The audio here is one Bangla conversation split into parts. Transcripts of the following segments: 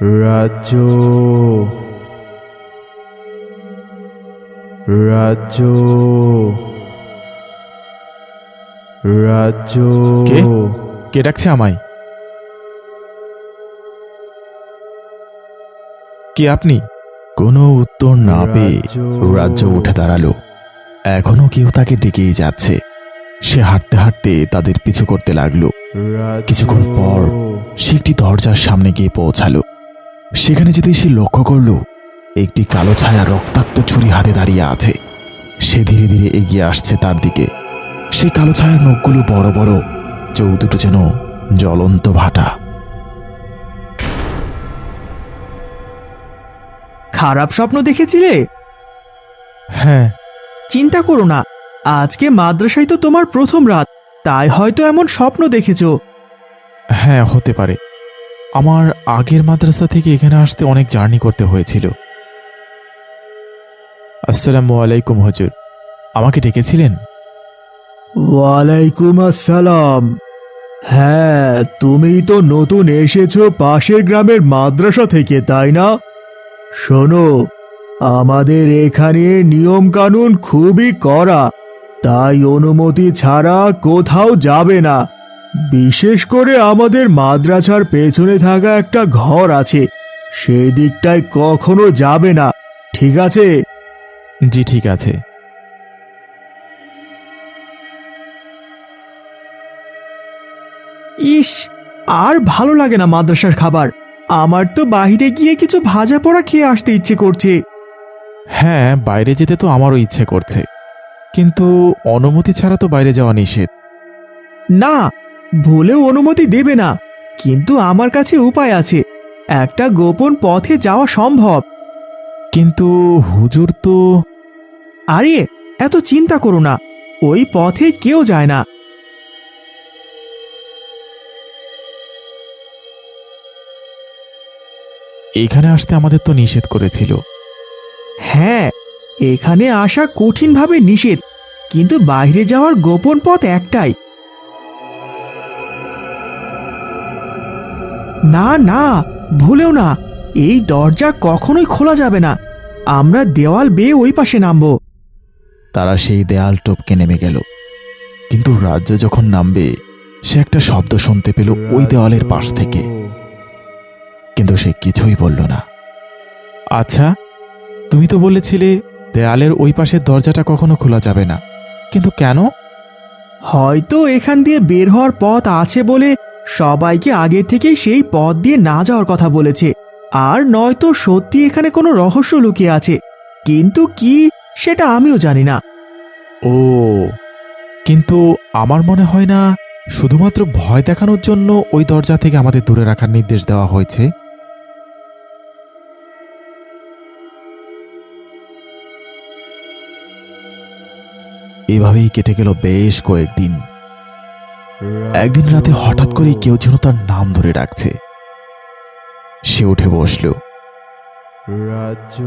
রাজ্য রাজ্য রাজ্য কে কে ডাকছে আমায়? কে আপনি? কোনো উত্তর না পেয়ে রাজ্য উঠে দাঁড়ালো। এখনো কেউ তাকে ডেকেই যাচ্ছে। সে হাঁটতে হাঁটতে তাদের পিছু করতে লাগলো। কিছুক্ষণ পর সে একটি দরজার সামনে গিয়ে পৌঁছালো। সেখানে যেতে সে লক্ষ্য করল একটি কালো ছায়া রক্তাক্ত ছুরি হাতে দাঁড়িয়ে আছে। সে ধীরে ধীরে এগিয়ে আসছে তার দিকে। সেই কালো ছায়ার নখগুলো বড় বড়, চোখ দুটো যেন জ্বলন্ত ভাটা। খারাপ স্বপ্ন দেখেছিলে? হ্যাঁ। চিন্তা করো না, আজকে মাদ্রাসায় তো তোমার প্রথম রাত, তাই হয়তো এমন স্বপ্ন দেখেছো। হ্যাঁ, হতে পারে। আমার আগের মাদ্রাসা থেকে এখানে আসতে অনেক জার্নি করতে হয়েছিল। আসসালামু আলাইকুম হুজুর, আমাকে ডেকেছিলেন? ওয়ালাইকুম আসসালাম। হ্যাঁ, তুমি তো নতুন এসেছো পাশের গ্রামের মাদ্রাসা থেকে, তাই না? শোনো, আমাদের এখানে নিয়ম কানুন খুবই কড়া, তাই অনুমতি ছাড়া কোথাও যাবে না। বিশেষ করে আমাদের মাদ্রাসার পেছনে থাকা একটা ঘর আছে, সেই দিকটায় কখনো যাবে না, ঠিক আছে? জি ঠিক আছে। ইস, আর ভালো লাগে না মাদ্রাসার খাবার। আমার তো বাইরে গিয়ে কিছু ভাজা পোড়া খেয়ে আসতে ইচ্ছে করছে। হ্যাঁ, বাইরে যেতে তো আমারও ইচ্ছে করছে, কিন্তু অনুমতি ছাড়া তো বাইরে যাওয়া নিষেধ। না, ভুলেও অনুমতি দেবে না, কিন্তু আমার কাছে উপায় আছে। একটা গোপন পথে যাওয়া সম্ভব। কিন্তু হুজুর তো... আরে, এত চিন্তা করো না, ওই পথে কেউ যায় না। এখানে আসতে আমাদের তো নিষেধ করেছিল। হ্যাঁ, এখানে আসা কঠিনভাবে নিষেধ, কিন্তু বাইরে যাওয়ার গোপন পথ একটাই। না না, ভুলেও না, এই দরজা কখনোই খোলা যাবে না। আমরা দেওয়াল বেয়ে ওই পাশে নামবো। তারা সেই দেয়াল টপকে নেমে গেল। কিন্তু রাজ্য যখন নামবে, সে একটা শব্দ শুনতে পেল ওই দেওয়ালের পাশ থেকে, কিন্তু সে কিছুই বলল না। আচ্ছা, তুমি তো বলেছিলে দেয়ালের ওই পাশের দরজাটা কখনো খোলা যাবে না, কিন্তু কেন? হয়তো এখান দিয়ে বের হওয়ার পথ আছে বলে সবাইকে আগে থেকে সেই পথ দিয়ে না যাওয়ার কথা বলেছে। আর নয়তো সত্যি এখানে কোনো রহস্য লুকিয়ে আছে, কিন্তু কি সেটা আমিও জানি না। ও, কিন্তু আমার মনে হয় না শুধুমাত্র ভয় দেখানোর জন্য ওই দরজা থেকে আমাদের দূরে রাখার নির্দেশ দেওয়া হয়েছে। এভাবেই কেটে গেল বেশ কয়েকদিন। একদিন রাতে হঠাৎ করে কেউ যেন তার নাম ধরে ডাকছে। সে উঠে বসল। রাজ্য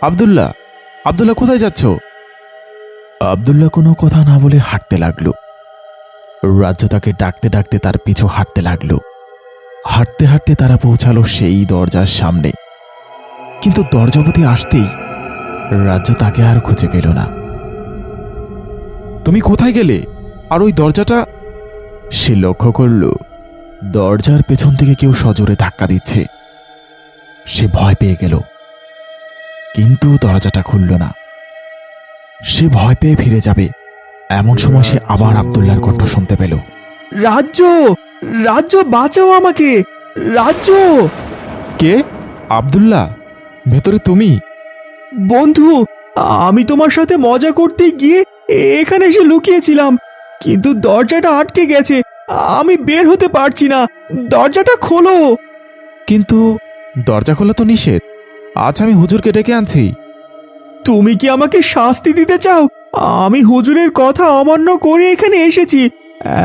আব্দুল্লাহ, আব্দুল্লাহ কোথায় যাচ্ছ? আব্দুল্লাহ কোনো কথা না বলে হাঁটতে লাগলো। রাজ্য তাকে ডাকতে ডাকতে তার পিছু হাঁটতে লাগলো। হাঁটতে হাঁটতে তারা পৌঁছালো সেই দরজার সামনে, কিন্তু দরজাপতি আসতেই রাজ্য তাকে আর খুঁজে পেল না। তুমি কোথায় গেলে? আর ওই দরজাটা? সে লক্ষ্য করল দরজার পেছন থেকে কেউ সজোরে ধাক্কা দিচ্ছে। সে ভয় পেয়ে গেল, কিন্তু দরজাটা খুলল না। সে ভয় পেয়ে ফিরে যাবে, এমন সময় সে আবার আব্দুল্লাহর কণ্ঠ শুনতে পেল। রাজ্য, রাজ্য, বাঁচাও আমাকে, রাজ্য! কে? আব্দুল্লাহ, ভেতরে তুমি? বন্ধু, আমি তোমার সাথে মজা করতে গিয়ে এখানে এসে লুকিয়েছিলাম, কিন্তু দরজাটা আটকে গেছে, আমি বের হতে পারছি না। দরজাটা খোলো। কিন্তু দরজা খোলা তো নিষেধ। আজ আমি হুজুরকে ডেকে আনছি। তুমি কি আমাকে শাস্তি দিতে চাও? আমি হুজুরের কথা অমান্য করে এখানে এসেছি।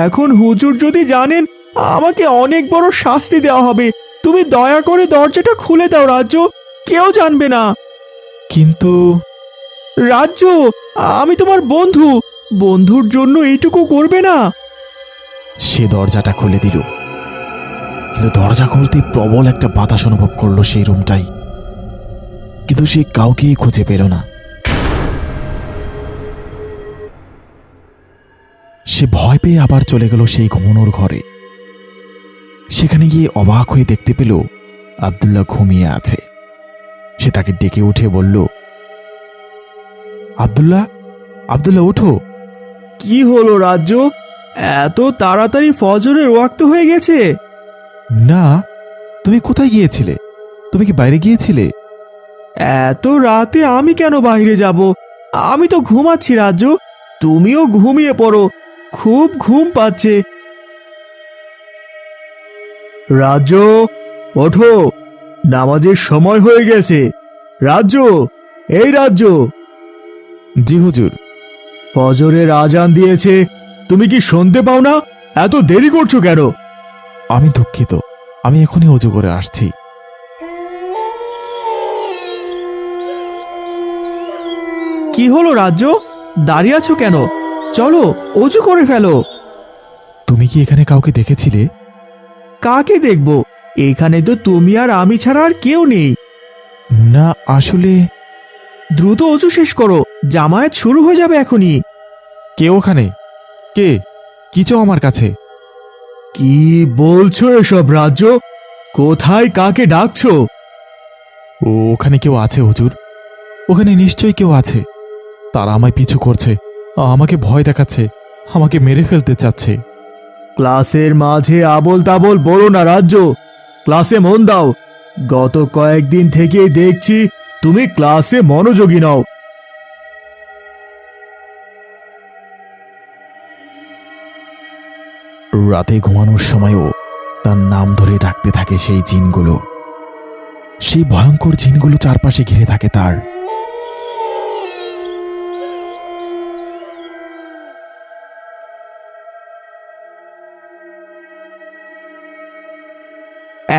এখন হুজুর যদি জানেন, আমাকে অনেক বড় শাস্তি দেওয়া হবে। তুমি দয়া করে দরজাটা খুলে দাও রাজ্য, কেউ জানবে না। কিন্তু রাজ্য, আমি তোমার বন্ধু, বন্ধুর জন্য এইটুকু করবে না? সে দরজাটা খুলে দিল, কিন্তু দরজা খুলতে প্রবল একটা বাতাস অনুভব করলো সেই রুমটাই। কিন্তু সে কাউকেই খুঁজে পেল না। সে ভয় পেয়ে আবার চলে গেল সেই ঘুমানোর ঘরে। সেখানে গিয়ে অবাক হয়ে দেখতে পেল আব্দুল্লাহ ঘুমিয়ে আছে। সে তাকে ডেকে উঠে বলল, আব্দুল্লাহ, আব্দুল্লাহ ওঠো। কি হলো রাজ্য, এত তাড়াতাড়ি ফজরের ওয়াক্ত হয়ে গেছে? না, তুমি কোথায় গিয়েছিলে? তুমি কি বাইরে গিয়েছিলে? এত রাতে আমি কেন বাইরে যাব? আমি তো ঘুমাচ্ছি রাজ্য, তুমিও ঘুমিয়ে পড়ো, খুব ঘুম পাচ্ছে। রাজ্য, ওঠো, নামাজের সময় হয়ে গেছে। রাজ্য, এই রাজ্য, জি হুজুর। ফজরের আজান দিয়েছে, তুমি কি শুনতে পাও না? এত দেরি করছো কেন? আমি দুঃখিত, আমি এখনই অজু করে আসছি। কি হলো রাজ্য, দাঁড়িয়ে আছো কেন? চলো অজু করে ফেলো। তুমি কি এখানে কাউকে দেখেছিলে? কাকে দেখব? এখানে তো তুমি আর আমি ছাড়া আর কেউ নেই। না, আসলে দ্রুত অজু শেষ করো, জামায়াত শুরু হয়ে যাবে এখনই। কে ওখানে? কে? কি চাও আমার কাছে? কি বলছো এসব রাজ্য? কোথায় কাকে ডাকছো? ওখানে কেউ আছে হুজুর, ওখানে নিশ্চয়ই কেউ আছে। তারা আমায় পিছু করছে, আমাকে ভয় দেখাচ্ছে, আমাকে মেরে ফেলতে চাচ্ছে। ক্লাসের মাঝে আবোল তাবোল বলো না রাজ্য, ক্লাসে মন দাও। গত কয়েকদিন থেকেই দেখছি তুমি ক্লাসে মনোযোগী নও। রাতে ঘুমানোর সময়ও তার নাম ধরে ডাকতে থাকে সেই জিনগুলো। সেই ভয়ঙ্কর জিনগুলো চারপাশে ঘিরে থাকে তার।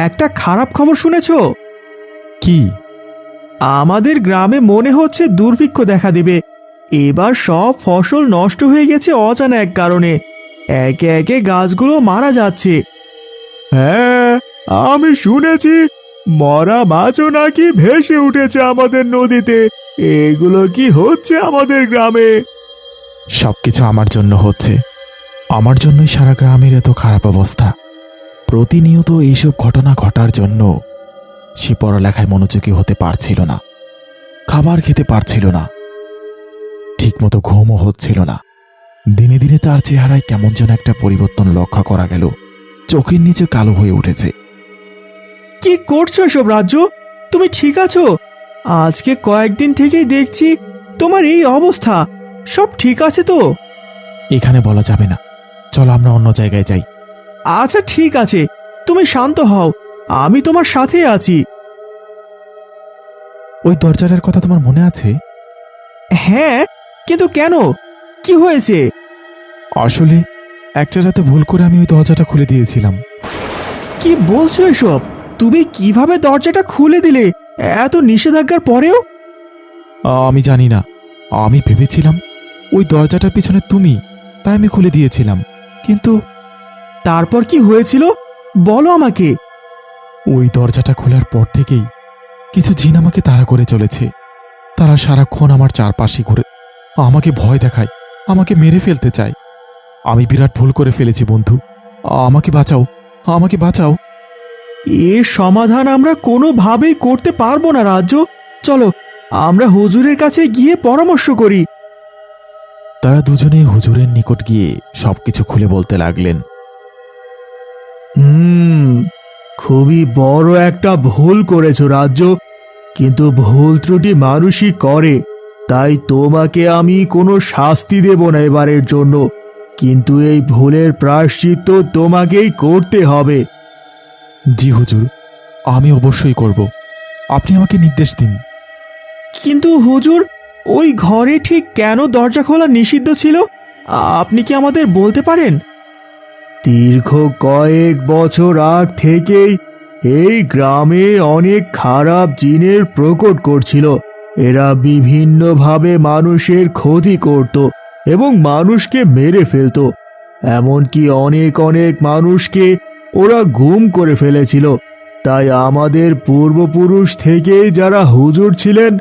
একটা খারাপ খবর শুনেছো? কি? আমাদের গ্রামে মনে হচ্ছে দুর্ভিক্ষ দেখা দেবে। এবার সব ফসল নষ্ট হয়ে গেছে অজানা এক কারণে। একে একে গাছগুলো মারা যাচ্ছে। হ্যাঁ, আমি শুনেছি মরা মাছও নাকি ভেসে উঠেছে আমাদের নদীতে। এগুলো কি হচ্ছে আমাদের গ্রামে? সবকিছু আমার জন্য হচ্ছে, আমার জন্যই সারা গ্রামের এত খারাপ অবস্থা। প্রতিনিয়ত এইসব ঘটনা ঘটার জন্য সে পড়ালেখায় মনোযোগী হতে পারছিল না, খাবার খেতে পারছিল না, ঠিকমতো ঘুমও হচ্ছিল না। দিনে দিনে তার চেহারায় কেমন যেন একটা পরিবর্তন লক্ষ্য করা গেল। চোখের নিচে কালো হয়ে উঠেছে। কি করছো এসব রাজ্য? তুমি ঠিক আছো? আজকে কয়েকদিন থেকেই দেখছি তোমার এই অবস্থা। সব ঠিক আছে তো? এখানে বলা যাবে না, চলো আমরা অন্য জায়গায় যাই। আচ্ছা ঠিক আছে, তুমি শান্ত হও, আমি তোমার সাথে আছি। ওই দরজাটার কথা তোমার মনে আছে? হ্যাঁ, কিন্তু কেন? কি হয়েছে? আসলে একটা রাতে ভুল করে আমি ওই দরজাটা খুলে দিয়েছিলাম। কি বলছো এসব? তুমি কিভাবে দরজাটা খুলে দিলে এত নিষেধাজ্ঞার পরেও? আমি জানি না, আমি ভেবেছিলাম ওই দরজাটার পিছনে তুমি, তাই আমি খুলে দিয়েছিলাম। কিন্তু তারপর কি হয়েছিল বলো আমাকে। ওই দরজাটা খোলার পর থেকেই কিছু জিন আমাকে তাড়া করে চলেছে। তারা সারাক্ষণ আমার চারপাশে ঘুরে আমাকে ভয় দেখায়, আমাকে মেরে ফেলতে চায়। আমি বিরাট ভুল করে ফেলেছি বন্ধু, আমাকে বাঁচাও, আমাকে বাঁচাও। এর সমাধান আমরা কোনোভাবেই করতে পারবো না রাজ্য। চলো আমরা হুজুরের কাছে গিয়ে পরামর্শ করি। তারা দুজনে হুজুরের নিকট গিয়ে সবকিছু খুলে বলতে লাগলেন। খুবই বড় একটা ভুল করেছো রাজ্য, কিন্তু ভুল ত্রুটি মানুষই করে। তাই তোমাকে আমি কোনো শাস্তি দেব না এবারের জন্য, কিন্তু এই ভুলের প্রায়শ্চিত্ত তোমাকেই করতে হবে। জি হুজুর, আমি অবশ্যই করব, আপনি আমাকে নির্দেশ দিন। কিন্তু হুজুর, ওই ঘরে ঠিক কেন দরজা খোলা নিষিদ্ধ ছিল আপনি কি আমাদের বলতে পারেন? দীর্ঘ কয়েক বছর আগ থেকেই এই গ্রামে অনেক খারাপ জিনের প্রকট করছিল। এরা বিভিন্নভাবে মানুষের ক্ষতি করত এবং মানুষকে মেরে ফেলত। এমনকি অনেক অনেক মানুষকে ওরা গুম করে ফেলেছিল। তাই আমাদের পূর্বপুরুষ থেকেই যারা হুজুর ছিলেন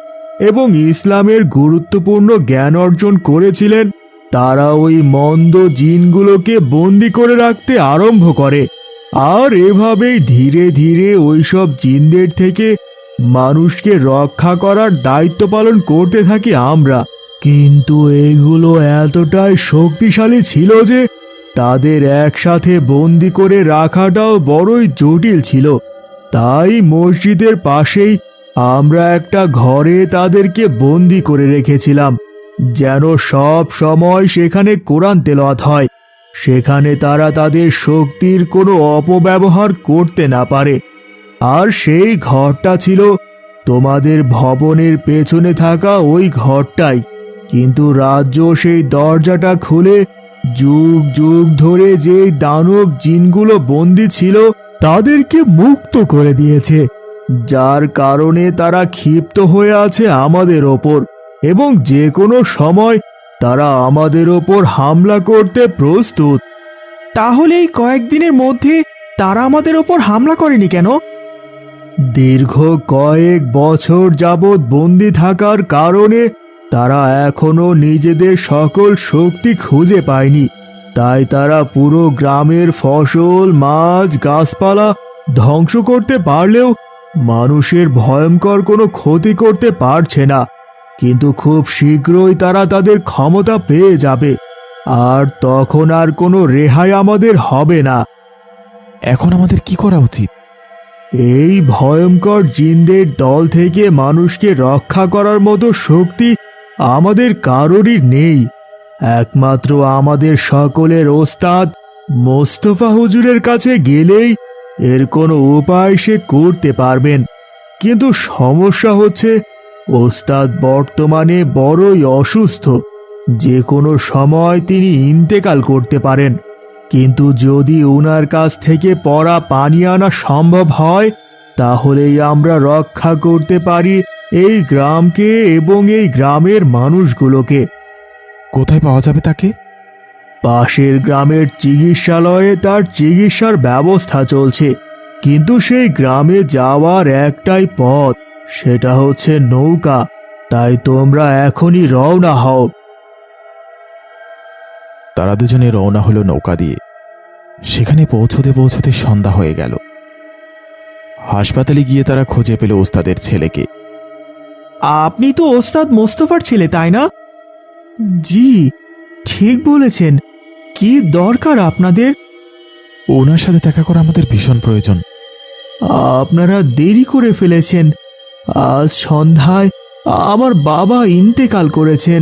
এবং ইসলামের গুরুত্বপূর্ণ জ্ঞান অর্জন করেছিলেন, তারা ওই মন্দ জিনগুলোকে বন্দি করে রাখতে আরম্ভ করে। আর এভাবেই ধীরে ধীরে ওইসব জিনদের থেকে মানুষকে রক্ষা করার দায়িত্ব পালন করতে থাকি আমরা। কিন্তু এগুলো এতটাই শক্তিশালী ছিল যে তাদের একসাথে বন্দি করে রাখাটাও বড়ই জটিল ছিল। তাই মসজিদের পাশেই আমরা একটা ঘরে তাদেরকে বন্দি করে রেখেছিলাম, যেন সব সময় সেখানে কোরআন তেলাওয়াত হয়। সেখানে তারা তাদের শক্তির কোনো অপব্যবহার করতে না পারে। আর সেই ঘরটা ছিল তোমাদের ভবনের পেছনে থাকা ওই ঘরটাই। কিন্তু রাজ্য সেই দরজাটা খুলে যুগ যুগ ধরে যে দানব জিনগুলো বন্দী ছিল তাদেরকে মুক্ত করে দিয়েছে, যার কারণে তারা ক্ষিপ্ত হয়ে আছে আমাদের ওপর এবং যে কোনো সময় তারা আমাদের ওপর হামলা করতে প্রস্তুত। তাহলে এই কয়েকদিনের মধ্যে তারা আমাদের ওপর হামলা করেনি কেন? দীর্ঘ কয়েক বছর যাবৎ বন্দী থাকার কারণে তারা এখনো নিজেদের সকল শক্তি খুঁজে পায়নি। তাই তারা পুরো গ্রামের ফসল, মাছ, গাছপালা ধ্বংস করতে পারলেও মানুষের ভয়ঙ্কর কোনো ক্ষতি করতে পারছে না। কিন্তু খুব শীঘ্রই তারা তাদের ক্ষমতা পেয়ে যাবে, আর তখন আর কোনো রেহাই আমাদের হবে না। এখন আমাদের কি করা উচিত? এই ভয়ঙ্কর জিনদের দল থেকে মানুষকে রক্ষা করার মতো শক্তি আমাদের কারোরই নেই। একমাত্র আমাদের সকলের ওস্তাদ মোস্তফা হুজুরের কাছে গেলেই এর কোনো উপায় সে করতে পারবেন। কিন্তু সমস্যা হচ্ছে ওস্তাদ বর্তমানে বড়ই অসুস্থ, যে কোনো সময় তিনি ইন্তেকাল করতে পারেন। কিন্তু যদি ওনার কাছ থেকে পড়া পানি আনা সম্ভব হয়, তাহলেই আমরা রক্ষা করতে পারি এই গ্রামকে এবং এই গ্রামের মানুষগুলোকে। কোথায় পাওয়া যাবে তাকে? পাশের গ্রামের চিকিৎসালয়ে তার চিকিৎসার ব্যবস্থা চলছে, কিন্তু সেই গ্রামে যাওয়ার একটাই পথ, সেটা হচ্ছে নৌকা। তাই তোমরা এখনই রওনা হও। তারা দুজনে রওনা হলো নৌকা দিয়ে। সেখানে পৌঁছতে পৌঁছতে সন্ধ্যা হয়ে গেল। হাসপাতালে গিয়ে তারা খুঁজে পেল ওস্তাদের ছেলেকে। আপনি তো ওস্তাদ মোস্তফার ছেলে, তাই না? জি, ঠিক বলেছেন। কি দরকার আপনাদের? ওনার সাথে দেখা করা আমাদের ভীষণ প্রয়োজন। আপনারা দেরি করে ফেলেছেন। আজ সন্ধ্যায় আমার বাবা ইন্তেকাল করেছেন।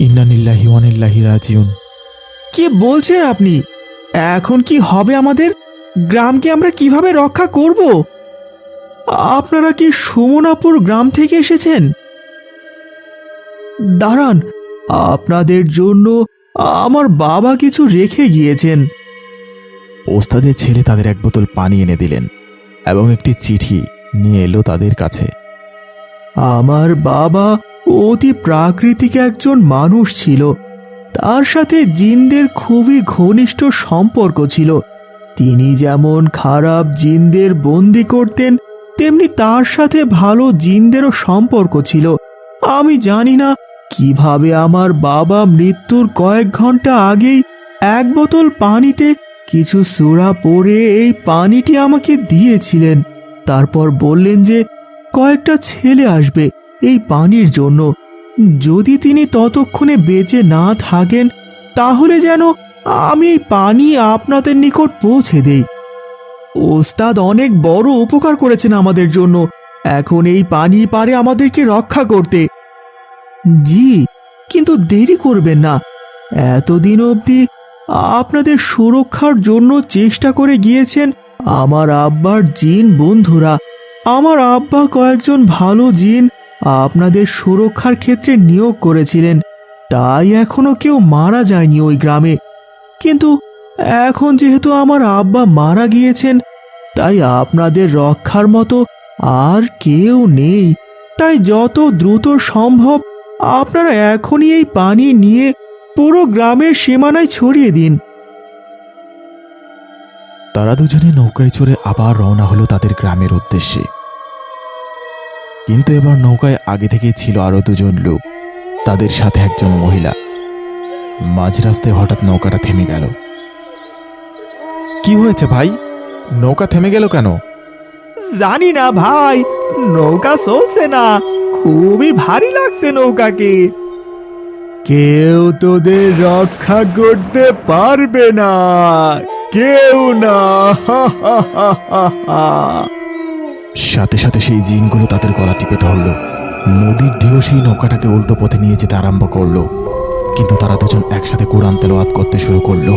ইন্না লিল্লাহি ওয়া ইন্না ইলাইহি রাজিউন। কি বলছেন আপনি? এখন কি হবে আমাদের? গ্রামকে আমরা কিভাবে রক্ষা করব? আপনারা কি সুমনাপুর গ্রাম থেকে এসেছেন? দাঁড়ান, আপনাদের জন্য আমার বাবা কিছু রেখে গিয়েছেন। ওস্তাদের ছেলে তাদের এক বোতল পানি এনে দিলেন এবং একটি চিঠি নিয়ে এলো তাদের কাছে। আমার বাবা অতি প্রাকৃতিক একজন মানুষ ছিল। তার সাথে জিনদের খুবই ঘনিষ্ঠ সম্পর্ক ছিল। তিনি যেমন খারাপ জিনদের বন্দি করতেন, তেমনি তার সাথে ভালো জিনদেরও সম্পর্ক ছিল। আমি জানি না কিভাবে আমার বাবা মৃত্যুর কয়েক ঘন্টা আগেই এক বোতল পানিতে কিছু সূরা পড়ে এই পানিটি আমাকে দিয়েছিলেন। তারপর বললেন যে কয়েকটা ছেলে আসবে এই পানির জন্য। যদি তিনি ততক্ষণে বেঁচে না থাকেন, তাহলে যেন আমি এই পানি আপনাদের নিকট পৌঁছে দেই। ওস্তাদ অনেক বড় উপকার করেছেন আমাদের জন্য। এখন এই পানি পারে আমাদেরকে রক্ষা করতে। জি, কিন্তু দেরি করবেন না। এতদিন অবধি আপনাদের সুরক্ষার জন্য চেষ্টা করে গিয়েছেন আমার আব্বার জিন বন্ধুরা। আমার আব্বা কয়েকজন ভালো জিন আপনাদের সুরক্ষার ক্ষেত্রে নিয়োগ করেছিলেন, তাই এখনো কেউ মারা যায়নি ওই গ্রামে। কিন্তু এখন যেহেতু আমার আব্বা মারা গিয়েছেন, তাই আপনাদের রক্ষার মতো আর কেউ নেই। তাই যত দ্রুত সম্ভব আপনারা এখনই এই পানি নিয়ে পুরো গ্রামের সীমানায় ছড়িয়ে দিন। তারা দুজনে নৌকায় চড়ে আবার রওনা হলো তাদের গ্রামের উদ্দেশ্যে। কিন্তু এবার নৌকায় আগে থেকেই ছিল আরো দুজন লোক, তাদের সাথে একজন মহিলা। মাঝ রাস্তায় হঠাৎ নৌকাটা থেমে গেল। কি হয়েছে ভাই? নৌকা থেমে গেল কেন? জানি না ভাই, নৌকা চলছে না, খুবই ভারী লাগছে নৌকাকে। কেউ তোদের রক্ষা করতে পারবে না, কেউ না। সাথে সাথে সেই জিনগুলো তাদের গলা টিপে ধরল। নদীর ঢেউ সেই নৌকাটাকে উল্টো পথে নিয়ে যেতে আরম্ভ করলো। কিন্তু তারা দুজন একসাথে কোরআন তেলাওয়াত করতে শুরু করলো।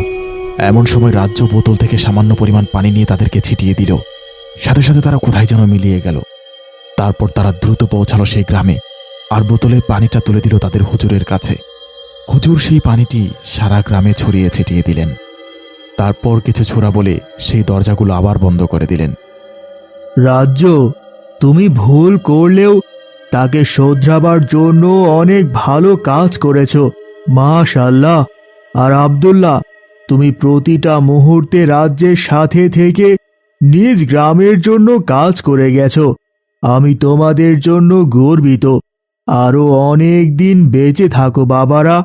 এমন সময় রাজ্য বোতল থেকে সামান্য পরিমাণ পানি নিয়ে তাদেরকে ছিটিয়ে দিল। সাথে সাথে তারা কোথায় যেন মিলিয়ে গেল। তারপর তারা দ্রুত পৌঁছালো সেই গ্রামে, আর বোতলের পানিটা তুলে দিল তাদের হুজুরের কাছে। হুজুর সেই পানিটি সারা গ্রামে ছড়িয়ে ছিটিয়ে দিলেন। তারপর কিছু ছোড়া বলে সেই দরজাগুলো আবার বন্ধ করে দিলেন। রাজ্য, তুমি ভুল করলেও তাকে শোধরাবার জন্য অনেক ভালো কাজ করেছো, মাশাআল্লাহ। আর আব্দুল্লাহ, তুমি প্রতিটা মুহূর্তে রাজ্যের সাথে থেকে নিজ গ্রামের জন্য কাজ করে গেছো। আমি তোমাদের জন্য গর্বিত। আরো অনেক দিন বেঁচে থাকো বাবারা।